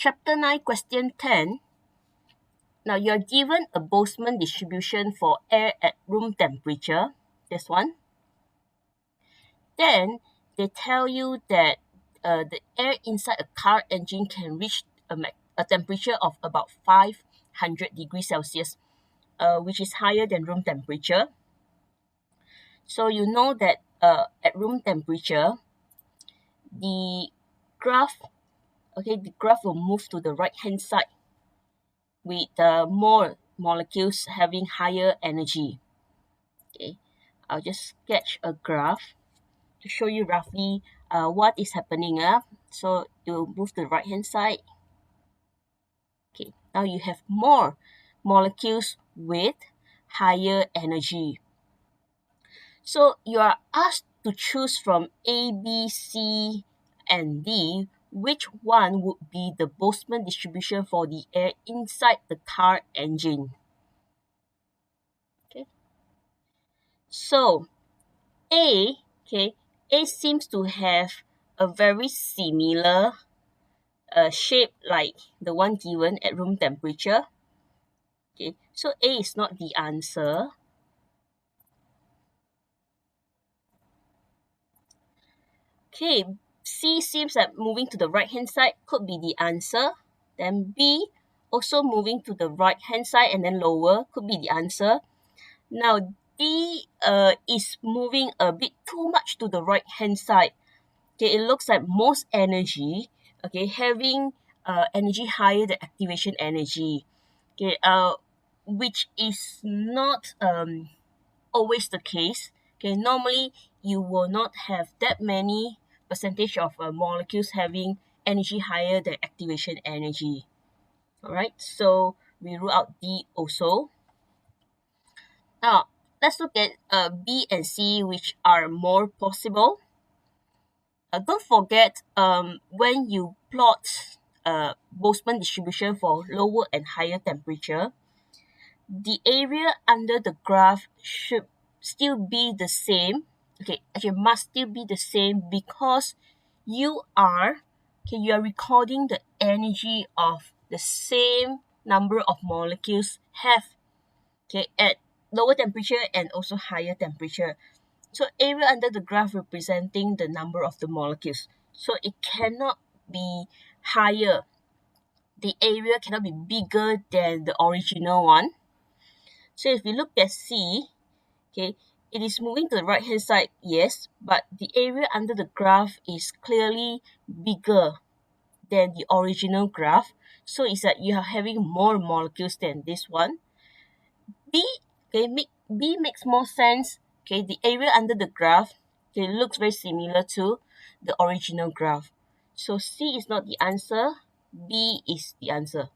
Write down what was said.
Chapter 9, Question 10. Now, you're given a Boltzmann distribution for air at room temperature. This one. Then, they tell you that the air inside a car engine can reach a temperature of about 500 degrees Celsius, which is higher than room temperature. So, you know that at room temperature, the graph will move to the right-hand side with more molecules having higher energy. Okay, I'll just sketch a graph to show you roughly what is happening. So you move to the right-hand side. Okay, now you have more molecules with higher energy. So you are asked to choose from A, B, C, and D, which one would be the Boltzmann distribution for the air inside the car engine. Okay. So A seems to have a very similar shape like the one given at room temperature. Okay, so A is not the answer. Okay, C seems like moving to the right-hand side could be the answer. Then B, also moving to the right-hand side and then lower, could be the answer. Now, D is moving a bit too much to the right-hand side. Okay, it looks like most energy, okay, having energy higher than activation energy. Okay, which is not always the case. Okay, normally you will not have that many percentage of molecules having energy higher than activation energy. Alright, so we rule out D also. Now, let's look at B and C, which are more possible. Don't forget, when you plot Boltzmann distribution for lower and higher temperature, the area under the graph should still be the same. Okay, actually must still be the same because you are recording the energy of the same number of molecules have at lower temperature and also higher temperature. So area under the graph representing the number of the molecules. So it cannot be higher. The area cannot be bigger than the original one. So if we look at C, okay, it is moving to the right hand side, yes, but the area under the graph is clearly bigger than the original graph. So it's that you are having more molecules than this one. B, B makes more sense. Okay, the area under the graph looks very similar to the original graph. So C is not the answer, B is the answer.